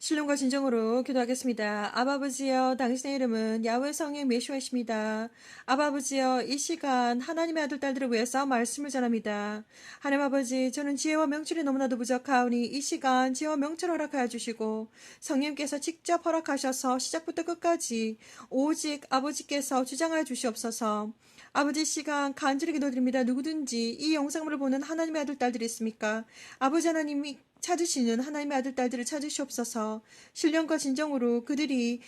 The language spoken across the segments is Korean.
신령과 진정으로 기도하겠습니다. 아버지여, 당신의 이름은 야훼 성령 메시아이십니다. 아버지여, 이 시간 하나님의 아들 딸들을 위해서 말씀을 전합니다. 하나님 아버지, 저는 지혜와 명철이 너무나도 부족하오니 이 시간 지혜와 명철을 허락하여 주시고 성령께서 직접 허락하셔서 시작부터 끝까지 오직 아버지께서 주장하여 주시옵소서. 아버지, 시간 간절히 기도드립니다. 누구든지 이 영상을 보는 하나님의 아들 딸들이 있습니까? 아버지 하나님이 찾으시는 하나님의 아들 딸들을 찾으시옵소서. 신령과 진정으로 그들이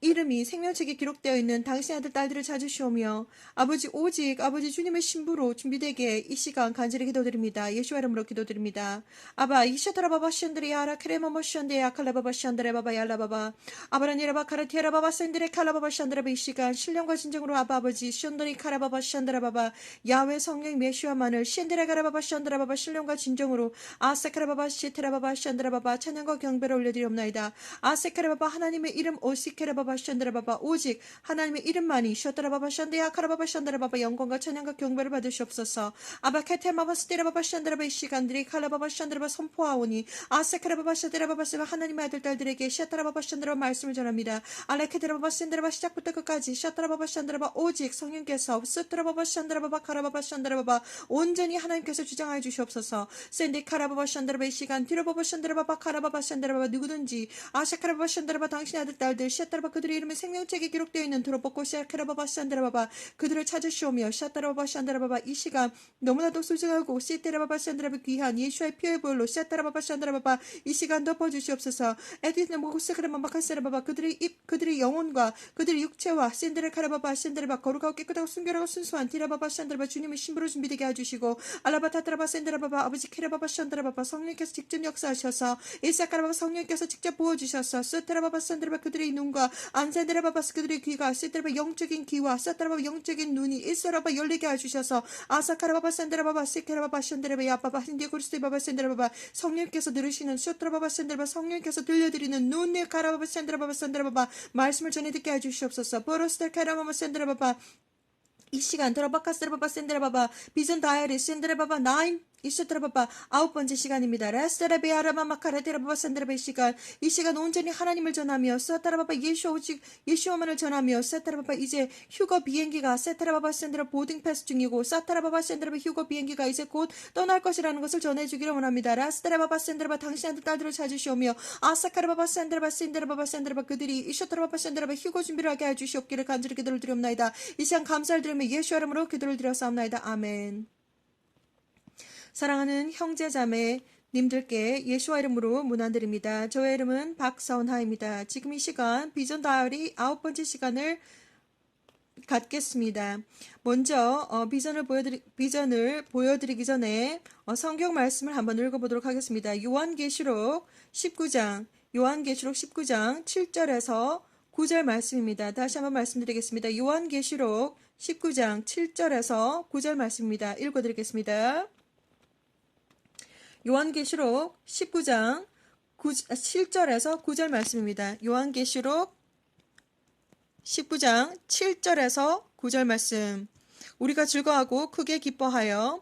이름이 생명책에 기록되어 있는 당신의 아들 딸들을 찾으시오며 아버지, 오직 아버지 주님의 신부로 준비되게 이 시간 간절히 기도드립니다. 예수와 이름으로 기도드립니다. 아바 이샤타라바바 션드리아라 크레마모 션데야 칼라바바 션드레바바 얄라바바 아바라니라바 카라티아라바바 샌드레 칼라바바 션드레바. 이 시간 신령과 진정으로 아버지 션드리 카라바바 션드라바바 야훼 성령 메시아만을 션드레 가라바바 션드라바바 신령과 진정으로 아세카라바바 시테라바바 션드라바바 찬양과 경배를 올려드리옵나이다. 아세카라바바 하나님의 이름 오시케라바바 션드라바바 오직 하나님의 이름만이 셔트라바바 션데야 카라바바 션드라바바 영광과 찬양과 경배를 받으시옵소서. 아바케테마바 스테라바바 션드라바. 이 시간들이 칼라바바 션드라바 선포하오니 아세카라바바 션드라바바 세바 하나님의 아들 딸들에게 셔트라바바 션드라바 말씀을 전합니다. 알레케드라바바 션드라바 시작부터 끝까지 셔트라바바 션드라바 오직 성령께서 스트라바바 션드라바바 카라바바 션드라바바 온전히 하나님께서 주장하여 주시옵소서. 샌디 카라바바 션드라바. 이 시간 디라바바 션드라바바 카라바바 션드라바바 누구든지 아샤카라바바 션드라바 당신의 아들 딸들 샤타라바 그들의 이름이 생명책에 기록되어 있는 도로보고 샤카라바바 션드라바바 그들을 찾으시오며 샤타라바바 션드라바바. 이 시간 너무나도 소중하고 시테라바바 션드라바 귀한 예수의 피의 보혈로 샤타라바바 션드라바바 이 시간 덮어주시옵소서. 에디스네 모구스크라마바 카세라바바 그들의 입 그들의 영혼과 그들의 육체와 샌드레 카라바바 샌드라바 거룩하고 깨끗하고 순결하고 순수한 디라바바 션드라바 주님의 신부로 준비되게 해주시고 알라바타트라바 샌드라바바 아버지 키라바바 션드라바바 성령께서 직접 역사하셔서 이사카라바바 성령께서 직접 부어주셔서 스테라바바 샌드라바 그들의 눈과 안센드라바바 그들의 귀가 스테라바 영적인 귀와 사타라바 영적인 눈이 이스라바 열리게 해주셔서 아사카라바바 샌드라바바 시케라바바 션드라바 야바바 힌디고르스바바 샌드라바바 성령께서 들으시는 슈트라바바 샌드라바 성령께서 들려드리는 눈의 카라바바 샌드라바바 샌드라바바 말씀을 전해 듣게 해주시옵소서. 보로스텔 카라바바 샌드라바바 이 시간 드라바카스라바바 샌드라바바 비전 다이어리 샌드라바바 9 이스트라바바 9번째 시간입니다. 레스테라베아라마 마카라데라바바 샌드라바. 이 시간 온전히 하나님을 전하며 사타라바바 오직 예수와만을 전하며 사타라바바 이제 휴거 비행기가 세타라바바 샌드라 보딩 패스 중이고 사타라바바 샌드라바 휴거 비행기가 이제 곧 떠날 것이라는 것을 전해주기를 원합니다. 라스테라바바 샌드라바 당신의 딸들을 찾으시오며 아사카라바바 샌드라바 샌드라바 그들이 이셔트라바바 샌드라바 휴거 준비를 하게 해주시옵기를 간절히 기도를 드리옵나이다. 이 시간 감사를 드리며 예수 이름으로 기도를 드렸사옵나이다. 아멘. 사랑하는 형제자매 님들께 예수와 이름으로 문안드립니다. 저의 이름은 박서은하입니다. 지금 이 시간 비전 다이어리 9번째 시간을 갖겠습니다. 먼저 비전을 보여드리기 전에 성경 말씀을 한번 읽어보도록 하겠습니다. 요한계시록 19장 7절에서 9절 말씀입니다. 다시 한번 말씀드리겠습니다. 요한계시록 19장 7절에서 9절 말씀입니다. 읽어드리겠습니다. 요한계시록 19장 7절에서 9절 말씀입니다. 요한계시록 19장 7절에서 9절 말씀. 우리가 즐거워하고 크게 기뻐하여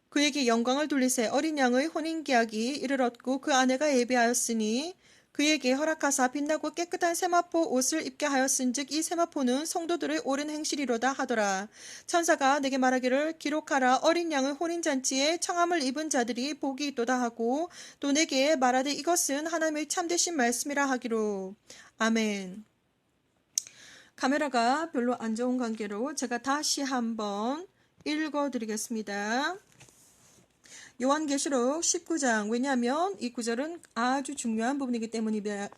그에게 영광을 돌리세. 어린 양의 혼인계약이 이르렀고 그 아내가 예비하였으니 그에게 허락하사 빛나고 깨끗한 세마포 옷을 입게 하였은즉 이 세마포는 성도들의 옳은 행실이로다 하더라. 천사가 내게 말하기를 기록하라. 어린 양의 혼인잔치에 청함을 입은 자들이 복이 있도다 하고 또 내게 말하되 이것은 하나님의 참되신 말씀이라 하기로. 아멘. 카메라가 별로 안 좋은 관계로 제가 다시 한번 읽어드리겠습니다. 요한계시록 19장. 왜냐하면 이 구절은 아주 중요한 부분이기 때문입니다.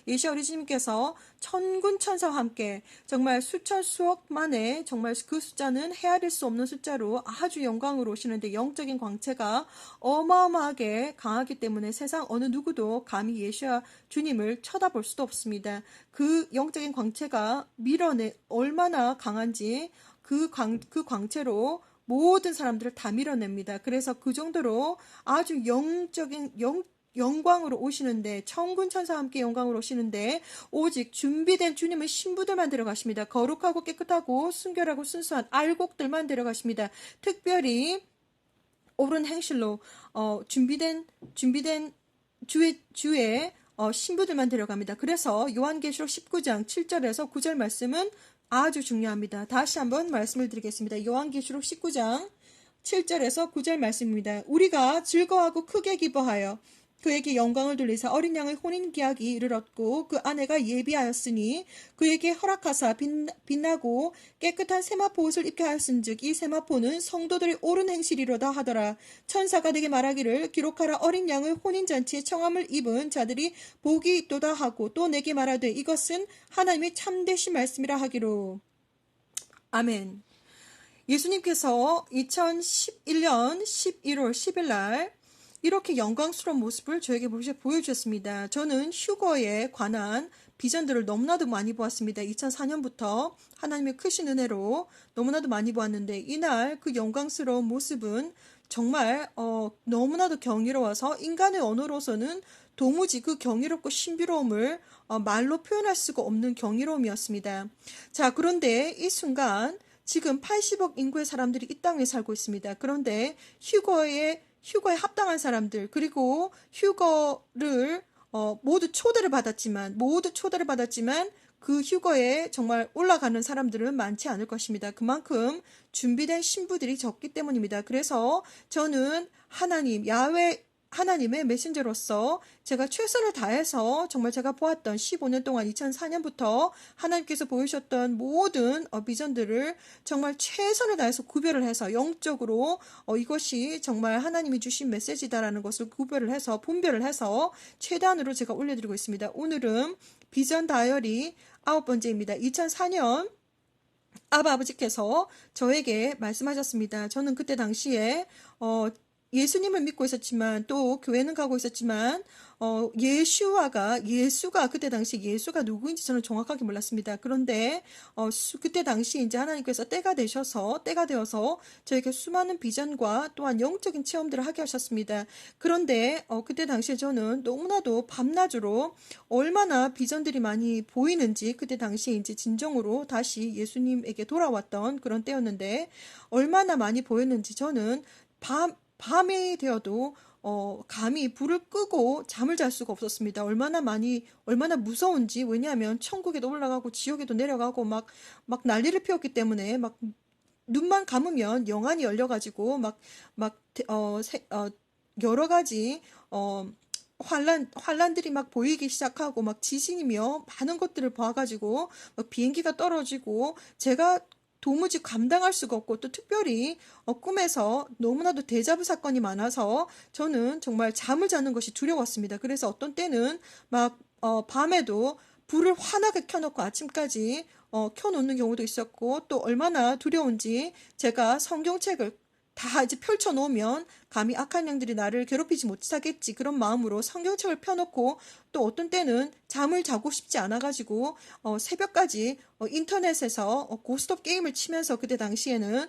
예시아 우리 주님께서 천군 천사와 함께 정말 수천 수억 만에 정말 그 숫자는 헤아릴 수 없는 숫자로 아주 영광으로 오시는데 영적인 광채가 어마어마하게 강하기 때문에 세상 어느 누구도 감히 예시아 주님을 쳐다볼 수도 없습니다. 그 영적인 광채가 얼마나 강한지 그 광채로 모든 사람들을 다 밀어냅니다. 그래서 그 정도로 아주 영광으로 오시는데 천군 천사와 함께 영광으로 오시는데 오직 준비된 주님의 신부들만 데려가십니다. 거룩하고 깨끗하고 순결하고 순수한 알곡들만 데려가십니다. 특별히 옳은 행실로 준비된 주의 신부들만 데려갑니다. 그래서 요한계시록 19장 7절에서 9절 말씀은 아주 중요합니다. 다시 한번 말씀을 드리겠습니다. 요한계시록 19장 7절에서 9절 말씀입니다. 우리가 즐거워하고 크게 기뻐하여 그에게 영광을 돌리사 어린 양의 혼인 계약이 이르렀고 그 아내가 예비하였으니 그에게 허락하사 빛나고 깨끗한 세마포 옷을 입게 하였은즉 이 세마포는 성도들의 옳은 행실이로다 하더라. 천사가 내게 말하기를 기록하라. 어린 양의 혼인잔치에 청함을 입은 자들이 복이 있도다 하고 또 내게 말하되 이것은 하나님의 참되신 말씀이라 하기로. 아멘. 예수님께서 2011년 11월 10일 날 이렇게 영광스러운 모습을 저에게 보여주셨습니다. 저는 휴거에 관한 비전들을 너무나도 많이 보았습니다. 2004년부터 하나님의 크신 은혜로 너무나도 많이 보았는데 이날 그 영광스러운 모습은 정말 너무나도 경이로워서 인간의 언어로서는 도무지 그 경이롭고 신비로움을 말로 표현할 수가 없는 경이로움이었습니다. 자, 그런데 이 순간 지금 80억 인구의 사람들이 이 땅에 살고 있습니다. 그런데 휴거에 합당한 사람들, 그리고 휴거를 모두 초대를 받았지만 그 휴거에 정말 올라가는 사람들은 많지 않을 것입니다. 그만큼 준비된 신부들이 적기 때문입니다. 그래서 저는 하나님의 메신저로서 제가 최선을 다해서 정말 제가 보았던 15년 동안 2004년부터 하나님께서 보여주셨던 모든 비전들을 정말 최선을 다해서 구별을 해서 영적으로 이것이 정말 하나님이 주신 메시지다라는 것을 구별을 해서 분별을 해서 최대한으로 제가 올려드리고 있습니다. 오늘은 비전 다이어리 9번째입니다. 2004년 아버지께서 저에게 말씀하셨습니다. 저는 그때 당시에 예수님을 믿고 있었지만 또 교회는 가고 있었지만 예수가 그때 당시 예수가 누구인지 저는 정확하게 몰랐습니다. 그런데 그때 당시 이제 하나님께서 때가 되어서 저에게 수많은 비전과 또한 영적인 체험들을 하게 하셨습니다. 그런데 그때 당시에 저는 너무나도 밤낮으로 얼마나 비전들이 많이 보이는지 그때 당시에 이제 진정으로 다시 예수님에게 돌아왔던 그런 때였는데 얼마나 많이 보였는지 저는 밤이 되어도 감히 불을 끄고 잠을 잘 수가 없었습니다. 얼마나 무서운지. 왜냐하면 천국에도 올라가고 지옥에도 내려가고 막 난리를 피웠기 때문에 막 눈만 감으면 영안이 열려가지고 여러 가지 환란들이 막 보이기 시작하고 막 지진이며 많은 것들을 봐가지고 막 비행기가 떨어지고 제가 도무지 감당할 수가 없고 또 특별히 꿈에서 너무나도 데자부 사건이 많아서 저는 정말 잠을 자는 것이 두려웠습니다. 그래서 어떤 때는 막 밤에도 불을 환하게 켜놓고 아침까지 켜놓는 경우도 있었고 또 얼마나 두려운지 제가 성경책을 다 이제 펼쳐놓으면 감히 악한 영들이 나를 괴롭히지 못하겠지 그런 마음으로 성경책을 펴놓고 또 어떤 때는 잠을 자고 싶지 않아가지고 새벽까지 인터넷에서 고스톱 게임을 치면서 그때 당시에는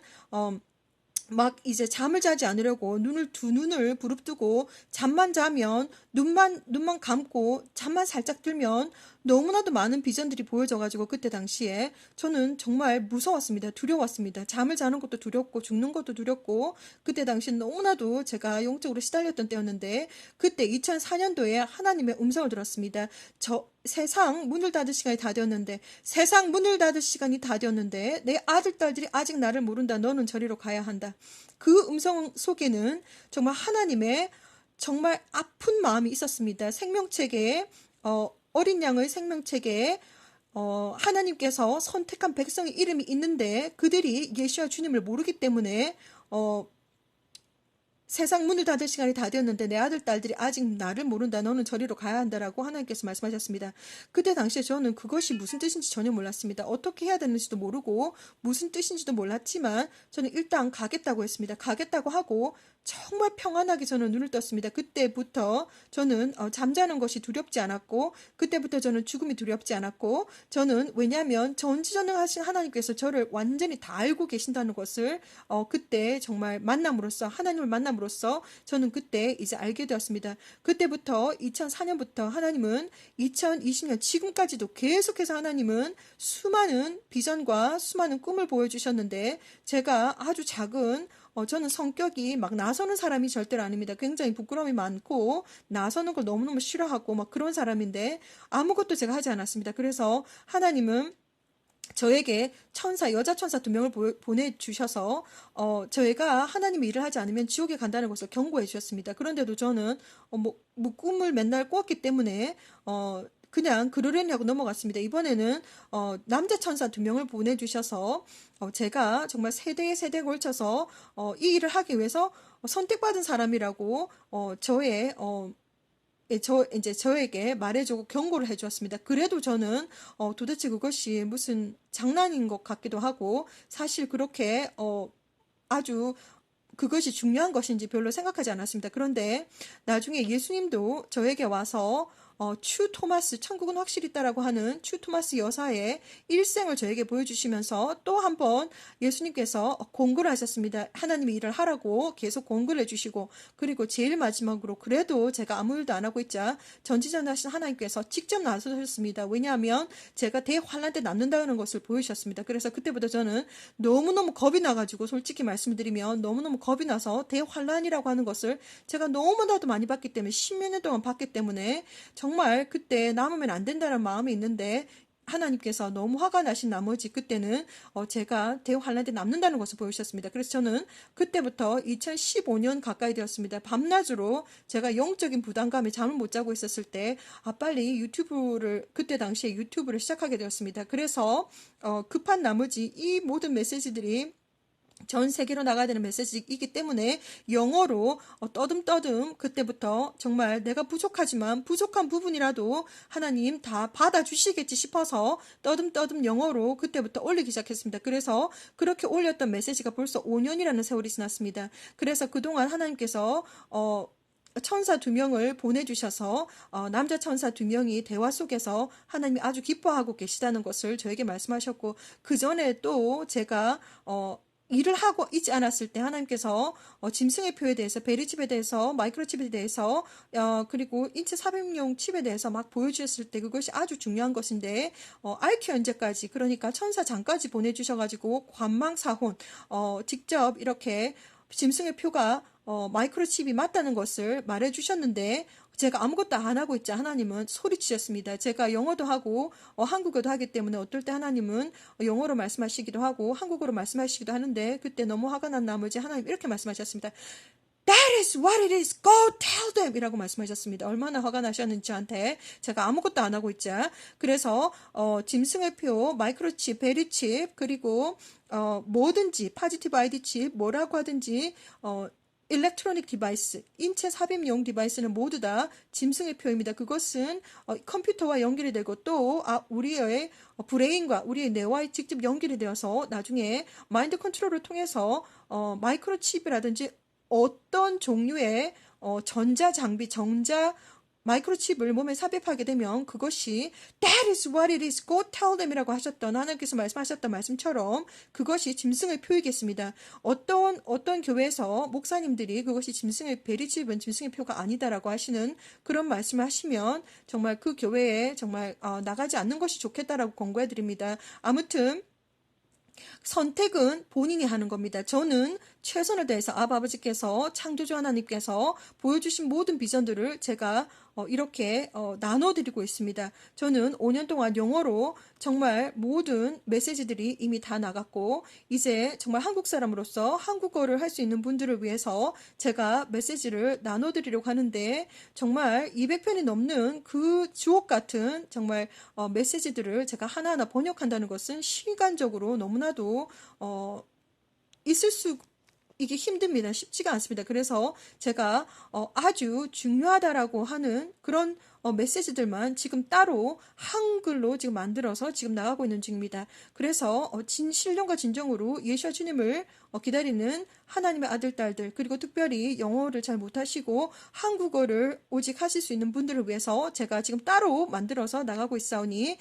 막 이제 잠을 자지 않으려고 두 눈을 부릅뜨고 잠만 자면 눈만 감고 잠만 살짝 들면 너무나도 많은 비전들이 보여져가지고 그때 당시에 저는 정말 무서웠습니다. 두려웠습니다. 잠을 자는 것도 두렵고 죽는 것도 두렵고 그때 당시 너무나도 제가 영적으로 시달렸던 때였는데 그때 2004년도에 하나님의 음성을 들었습니다. 세상 문을 닫을 시간이 다 되었는데 내 아들 딸들이 아직 나를 모른다. 너는 저리로 가야 한다. 그 음성 속에는 정말 하나님의 정말 아픈 마음이 있었습니다. 생명책에 어린 양의 생명책에 하나님께서 선택한 백성의 이름이 있는데 그들이 예수와 주님을 모르기 때문에 세상 문을 닫을 시간이 다 되었는데 내 아들 딸들이 아직 나를 모른다. 너는 저리로 가야 한다라고 하나님께서 말씀하셨습니다. 그때 당시에 저는 그것이 무슨 뜻인지 전혀 몰랐습니다. 어떻게 해야 되는지도 모르고 무슨 뜻인지도 몰랐지만 저는 일단 가겠다고 했습니다. 가겠다고 하고 정말 평안하게 저는 눈을 떴습니다. 그때부터 저는 잠자는 것이 두렵지 않았고 그때부터 저는 죽음이 두렵지 않았고 저는 왜냐하면 전지전능하신 하나님께서 저를 완전히 다 알고 계신다는 것을 그때 정말 하나님을 만남으로써 저는 그때 이제 알게 되었습니다. 그때부터 2004년부터 하나님은 2020년 지금까지도 계속해서 하나님은 수많은 비전과 수많은 꿈을 보여주셨는데 제가 아주 작은 저는 성격이 막 나서는 사람이 절대로 아닙니다. 굉장히 부끄러움이 많고 나서는 걸 너무너무 싫어하고 막 그런 사람인데 아무것도 제가 하지 않았습니다. 그래서 하나님은 저에게 여자 천사 2명을 보내주셔서, 저희가 하나님의 일을 하지 않으면 지옥에 간다는 것을 경고해 주셨습니다. 그런데도 저는, 꿈을 맨날 꿨기 때문에, 그냥 그러려니 하고 넘어갔습니다. 이번에는, 남자 천사 2명을 보내주셔서, 제가 정말 세대에 걸쳐서, 이 일을 하기 위해서 선택받은 사람이라고, 이제 저에게 말해주고 경고를 해주었습니다. 그래도 저는 도대체 그것이 무슨 장난인 것 같기도 하고 사실 그렇게 아주 그것이 중요한 것인지 별로 생각하지 않았습니다. 그런데 나중에 예수님도 저에게 와서 추 토마스, 천국은 확실히 있다라고 하는 추 토마스 여사의 일생을 저에게 보여주시면서 또 한 번 예수님께서 공고를 하셨습니다. 하나님의 일을 하라고 계속 공고를 해주시고, 그리고 제일 마지막으로 그래도 제가 아무 일도 안 하고 있자 전지전능하신 하나님께서 직접 나서셨습니다. 왜냐하면 제가 대환란 때 남는다는 것을 보여주셨습니다. 그래서 그때부터 저는 너무너무 겁이 나가지고, 솔직히 말씀드리면 너무너무 겁이 나서 대환란이라고 하는 것을 제가 너무나도 많이 봤기 때문에, 십몇 년 동안 봤기 때문에 정말 그때 남으면 안 된다는 마음이 있는데 하나님께서 너무 화가 나신 나머지 그때는 제가 대환란 때 남는다는 것을 보여주셨습니다. 그래서 저는 그때부터 2015년 가까이 되었습니다. 밤낮으로 제가 영적인 부담감에 잠을 못 자고 있었을 때 빨리 그때 당시에 유튜브를 시작하게 되었습니다. 그래서 급한 나머지 이 모든 메시지들이 전 세계로 나가야 되는 메시지이기 때문에 영어로 떠듬떠듬 그때부터 정말 내가 부족하지만 부족한 부분이라도 하나님 다 받아주시겠지 싶어서 떠듬떠듬 영어로 그때부터 올리기 시작했습니다. 그래서 그렇게 올렸던 메시지가 벌써 5년이라는 세월이 지났습니다. 그래서 그동안 하나님께서 천사 2명을 보내주셔서 남자 천사 2명이 대화 속에서 하나님이 아주 기뻐하고 계시다는 것을 저에게 말씀하셨고, 그 전에 또 제가 일을 하고 있지 않았을 때 하나님께서 짐승의 표에 대해서, 베리칩에 대해서, 마이크로칩에 대해서, 그리고 인체 삽입용 칩에 대해서 막 보여주셨을 때 그것이 아주 중요한 것인데 알키 현재까지, 그러니까 천사장까지 보내주셔가지고 관망사혼, 직접 이렇게 짐승의 표가 마이크로칩이 맞다는 것을 말해주셨는데 제가 아무것도 안 하고 있자 하나님은 소리치셨습니다. 제가 영어도 하고 한국어도 하기 때문에 어떨 때 하나님은 영어로 말씀하시기도 하고 한국어로 말씀하시기도 하는데, 그때 너무 화가 난 나머지 하나님 이렇게 말씀하셨습니다. That is what it is. Go tell them. 이라고 말씀하셨습니다. 얼마나 화가 나셨는지 저한테. 제가 아무것도 안 하고 있자. 그래서 짐승의 표, 마이크로칩, 베리칩, 그리고 뭐든지 파지티브 아이디 칩, 뭐라고 하든지 일렉트로닉 디바이스, 인체 삽입용 디바이스는 모두 다 짐승의 표입니다. 그것은 컴퓨터와 연결이 되고 또 우리의 브레인과 우리의 뇌와 직접 연결이 되어서 나중에 마인드 컨트롤을 통해서 마이크로칩이라든지 어떤 종류의 전자 마이크로칩을 몸에 삽입하게 되면 그것이 That is what it is. Go tell them 이라고 하셨던 하나님께서 말씀하셨던 말씀처럼 그것이 짐승의 표이겠습니다. 어떤 교회에서 목사님들이 그것이 베리칩은 짐승의 표가 아니다라고 하시는 그런 말씀을 하시면 정말 그 교회에 정말 나가지 않는 것이 좋겠다라고 권고해 드립니다. 아무튼 선택은 본인이 하는 겁니다. 저는 최선을 다해서 아버지께서, 창조주 하나님께서 보여주신 모든 비전들을 제가 이렇게 나눠드리고 있습니다. 저는 5년 동안 영어로 정말 모든 메시지들이 이미 다 나갔고, 이제 정말 한국 사람으로서 한국어를 할 수 있는 분들을 위해서 제가 메시지를 나눠드리려고 하는데, 정말 200편이 넘는 그 주옥 같은 정말 메시지들을 제가 하나하나 번역한다는 것은 시간적으로 너무나도 이게 힘듭니다. 쉽지가 않습니다. 그래서 제가 아주 중요하다라고 하는 그런 메시지들만 지금 따로 한글로 지금 만들어서 지금 나가고 있는 중입니다. 그래서 신령과 진정으로 예수와 주님을 기다리는 하나님의 아들, 딸들, 그리고 특별히 영어를 잘 못하시고 한국어를 오직 하실 수 있는 분들을 위해서 제가 지금 따로 만들어서 나가고 있사오니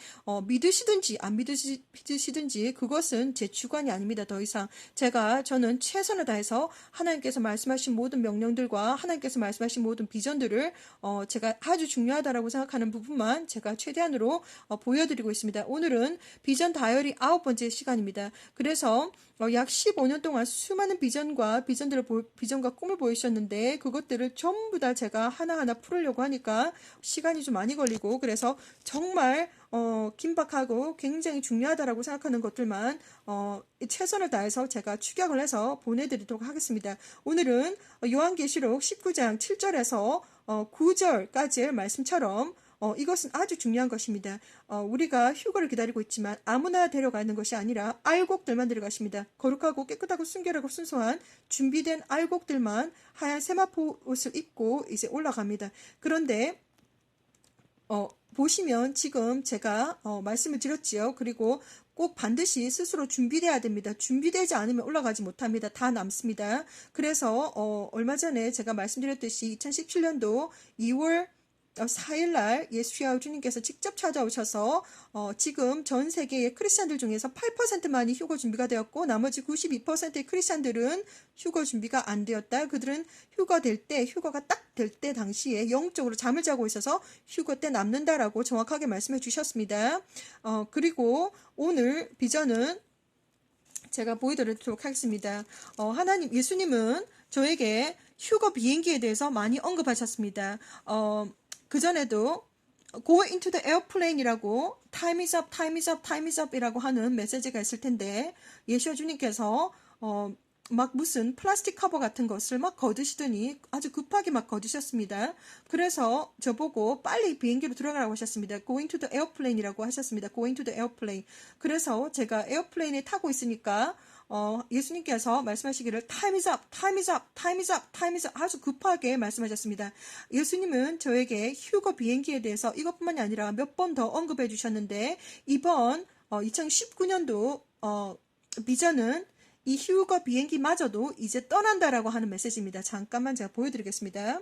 믿으시든지 안 믿으시든지 그것은 제 주관이 아닙니다. 더 이상 저는 최선을 다해서 하나님께서 말씀하신 모든 명령들과 하나님께서 말씀하신 모든 비전들을 제가 아주 중요하다라고 생각하는 부분만 제가 최대한으로 보여드리고 있습니다. 오늘은 비전 다이어리 9번째 시간입니다. 그래서 약 15년 동안 수많은 비전과 소원과 비전과 꿈을 보이셨는데 그것들을 전부 다 제가 하나하나 풀으려고 하니까 시간이 좀 많이 걸리고 그래서 정말 긴박하고 굉장히 중요하다라고 생각하는 것들만 최선을 다해서 제가 추격을 해서 보내드리도록 하겠습니다. 오늘은 요한계시록 19장 7절에서 9절까지의 말씀처럼 이것은 아주 중요한 것입니다. 우리가 휴거를 기다리고 있지만 아무나 데려가는 것이 아니라 알곡들만 데려가십니다. 거룩하고 깨끗하고 순결하고 순수한 준비된 알곡들만 하얀 세마포 옷을 입고 이제 올라갑니다. 그런데 보시면 지금 제가 말씀을 드렸지요. 그리고 꼭 반드시 스스로 준비돼야 됩니다. 준비되지 않으면 올라가지 못합니다. 다 남습니다. 그래서 얼마 전에 제가 말씀드렸듯이 2017년도 2월 4일날 예수야 주님께서 직접 찾아오셔서 지금 전 세계의 크리스찬들 중에서 8%만이 휴거 준비가 되었고 나머지 92%의 크리스찬들은 휴거 준비가 안 되었다. 그들은 휴거가 딱 될 때 당시에 영적으로 잠을 자고 있어서 휴거 때 남는다라고 정확하게 말씀해 주셨습니다. 그리고 오늘 비전은 제가 보여드리도록 하겠습니다. 예수님은 저에게 휴거 비행기에 대해서 많이 언급하셨습니다. 그전에도 Go into the airplane이라고 Time is up, time is up, time is up 이라고 하는 메시지가 있을 텐데 예수와 주님께서 막 무슨 플라스틱 커버 같은 것을 막 거두시더니 아주 급하게 막 거두셨습니다. 그래서 저보고 빨리 비행기로 들어가라고 하셨습니다. Going to the airplane이라고 하셨습니다. Going to the airplane. 그래서 제가 에어플레인에 타고 있으니까 예수님께서 말씀하시기를 Time is up, time is up, time is up, time is up 아주 급하게 말씀하셨습니다. 예수님은 저에게 휴거 비행기에 대해서 이것뿐만이 아니라 몇 번 더 언급해 주셨는데 이번 2019년도 비전은 이 휴거 비행기마저도 이제 떠난다라고 하는 메시지입니다. 잠깐만 제가 보여드리겠습니다.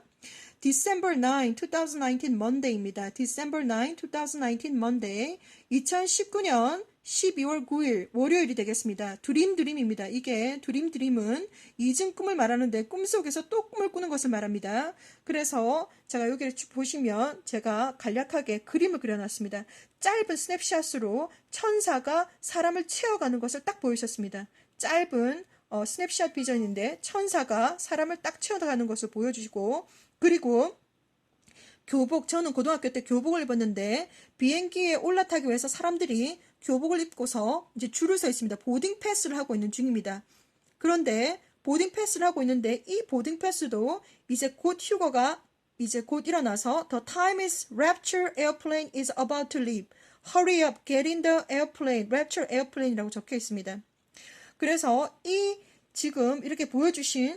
December 9, 2019 Monday입니다. December 9, 2019 Monday 2019년 12월 9일 월요일이 되겠습니다. 드림입니다. 이게 드림은 이진 꿈을 말하는데 꿈속에서 또 꿈을 꾸는 것을 말합니다. 그래서 제가 여기를 보시면 제가 간략하게 그림을 그려놨습니다. 짧은 스냅샷으로 천사가 사람을 채워가는 것을 딱 보여주셨습니다. 짧은 스냅샷 비전인데 천사가 사람을 딱 채워가는 것을 보여주시고 그리고 저는 고등학교 때 교복을 입었는데 비행기에 올라타기 위해서 사람들이 교복을 입고서 이제 줄을 서 있습니다. 보딩 패스를 하고 있는 중입니다. 그런데 보딩 패스를 하고 있는데 이 보딩 패스도 이제 곧 휴거가 이제 곧 일어나서 The time is rapture airplane is about to leave. Hurry up, get in the airplane. Rapture airplane이라고 적혀 있습니다. 그래서 지금 이렇게 보여주신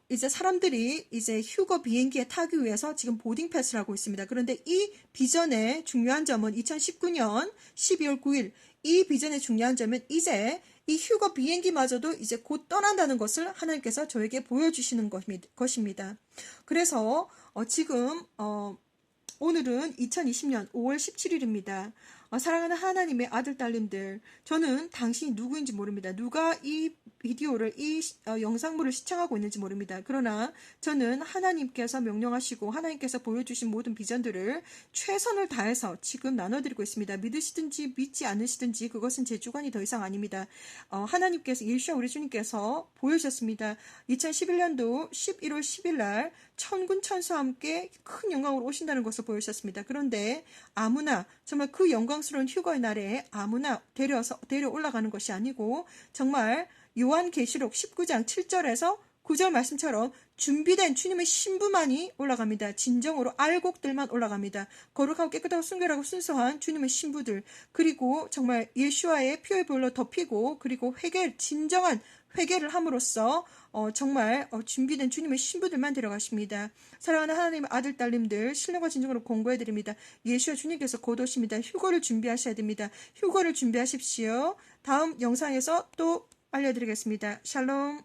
이제 사람들이 이제 휴거 비행기에 타기 위해서 지금 보딩 패스를 하고 있습니다. 그런데 이 비전의 중요한 점은 2019년 12월 9일 이 비전의 중요한 점은 이제 이 휴거 비행기마저도 이제 곧 떠난다는 것을 하나님께서 저에게 보여주시는 것입니다. 그래서 지금 오늘은 2020년 5월 17일입니다. 사랑하는 하나님의 아들 딸님들, 저는 당신이 누구인지 모릅니다. 누가 이 비디오를 영상물을 시청하고 있는지 모릅니다. 그러나 저는 하나님께서 명령하시고 하나님께서 보여주신 모든 비전들을 최선을 다해서 지금 나눠드리고 있습니다. 믿으시든지 믿지 않으시든지 그것은 제 주관이 더 이상 아닙니다. 하나님께서 예수와 우리 주님께서 보여주셨습니다. 2011년도 11월 10일 날 천군 천사와 함께 큰 영광으로 오신다는 것을 보여주셨습니다. 그런데 아무나 정말 그 영광스러운 휴거의 날에 아무나 데려 올라가는 것이 아니고 정말 요한계시록 19장 7절에서 9절 말씀처럼 준비된 주님의 신부만이 올라갑니다. 진정으로 알곡들만 올라갑니다. 거룩하고 깨끗하고 순결하고 순수한 주님의 신부들 그리고 정말 예수와의 피의 보혈로 덮이고 그리고 진정한 회개를 함으로써 정말 준비된 주님의 신부들만 데려가십니다. 사랑하는 하나님의 아들 딸님들 신령과 진정으로 공고해드립니다. 예수와 주님께서 곧 오십니다. 휴거를 준비하셔야 됩니다. 휴거를 준비하십시오. 다음 영상에서 또 알려드리겠습니다. 샬롬.